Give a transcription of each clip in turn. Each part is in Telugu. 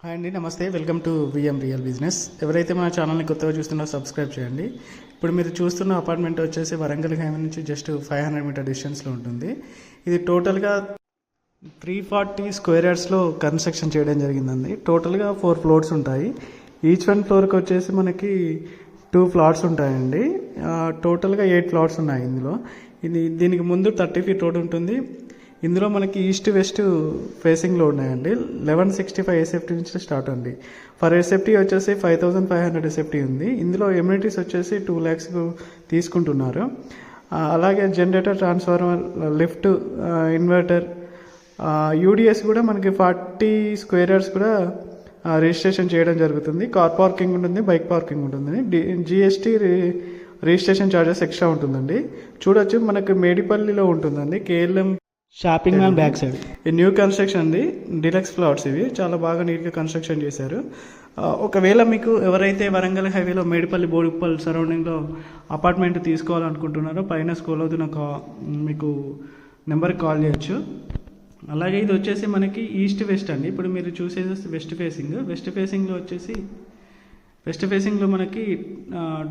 హాయ్ అండి, నమస్తే. Welcome to VM real business. ఎవరైతే మన ఛానల్ని కొత్తగా చూస్తున్నారో సబ్స్క్రైబ్ చేయండి. ఇప్పుడు మీరు చూస్తున్న అపార్ట్మెంట్ వచ్చేసి వరంగల్ హైవే నుంచి జస్ట్ 500 మీటర్ డిస్టెన్స్లో ఉంటుంది. ఇది టోటల్గా 340 స్క్వేర్ యార్డ్స్లో కన్స్ట్రక్షన్ చేయడం జరిగిందండి. టోటల్గా 4 ఫ్లోర్స్ ఉంటాయి. ఈచ్ వన్ ఫ్లోర్కి వచ్చేసి మనకి 2 ఫ్లాట్స్ ఉంటాయండి. టోటల్గా 8 ఫ్లాట్స్ ఉన్నాయి ఇందులో. దీనికి ముందు 30 ఫీట్ రోడ్ ఉంటుంది. ఇందులో మనకి ఈస్ట్ వెస్ట్ ఫేసింగ్లో ఉన్నాయండి. 1165 ఎస్ఎఫ్టీ నుంచి స్టార్ట్ ఉంది. ఫర్ ఎస్ఎఫ్టీ వచ్చేసి 5500 ఎస్ఎఫ్టీ ఉంది. ఇందులో ఎమ్యూనిటీస్ వచ్చేసి 2 lakhs తీసుకుంటున్నారు. అలాగే generator, transformer, lift, inverter, UDS కూడా మనకి 40 స్క్వేర్ యార్డ్స్ కూడా రిజిస్ట్రేషన్ చేయడం జరుగుతుంది. కార్ పార్కింగ్ ఉంటుంది, బైక్ పార్కింగ్ ఉంటుంది. జిఎస్టీ రిజిస్ట్రేషన్ ఛార్జెస్ ఎక్స్ట్రా ఉంటుందండి. చూడొచ్చు, మనకి మేడిపల్లిలో ఉంటుందండి. KLM shopping mall back side. ఈ న్యూ కన్స్ట్రక్షన్ అండి, డిలక్స్ ఫ్లాట్స్. ఇవి చాలా బాగా నీట్గా కన్స్ట్రక్షన్ చేశారు. ఒకవేళ మీకు ఎవరైతే వరంగల్ హైవేలో మేడిపల్లి, బోడుప్పల్ సరౌండింగ్లో అపార్ట్మెంట్ తీసుకోవాలనుకుంటున్నారో పైన స్క్రోల్ అవుతున్న మీకు నెంబర్కి కాల్ చేయొచ్చు. అలాగే ఇది వచ్చేసి మనకి ఈస్ట్ వెస్ట్ అండి. ఇప్పుడు మీరు చూసేది వెస్ట్ ఫేసింగ్. వెస్ట్ ఫేసింగ్లో మనకి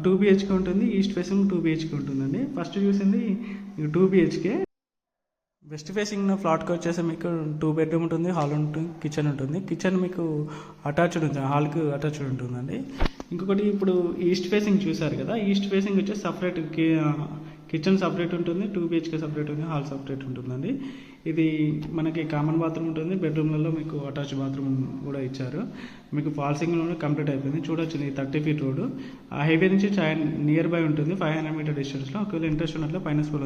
2 BHK ఉంటుంది. ఈస్ట్ ఫేసింగ్ 2 BHK ఉంటుందండి. ఫస్ట్ చూసింది 2 BHK. వెస్ట్ ఫేసింగ్ ఫ్లాట్కి వచ్చేసి మీకు 2 బెడ్రూమ్ ఉంటుంది, హాల్ ఉంటుంది, కిచెన్ ఉంటుంది. కిచెన్ మీకు అటాచ్డ్ ఉంటుంది, హాల్కి అటాచ్డ్ ఉంటుందండి. ఇంకొకటి, ఇప్పుడు ఈస్ట్ ఫేసింగ్ చూసారు కదా, ఈస్ట్ ఫేసింగ్ వచ్చేసి సపరేట్ కిచెన్ సపరేట్ ఉంటుంది, 2 BHK సపరేట్ ఉంది, హాల్ సపరేట్ ఉంటుందండి. ఇది మనకి కామన్ బాత్రూమ్ ఉంటుంది. బెడ్రూమ్లలో మీకు అటాచ్ బాత్రూమ్ కూడా ఇచ్చారు. మీకు ఫాల్సింగ్ కంప్లీట్ అయిపోయింది. చూడొచ్చు, ఇది 30 ఫీట్ రోడ్డు. ఆ హైవే నుంచి నియర్ బై ఉంటుంది, 500 మీటర్ డిస్టెన్స్లో. ఒకవేళ ఇంట్రెస్ట్ ఉన్నట్లు పైన స్కూల్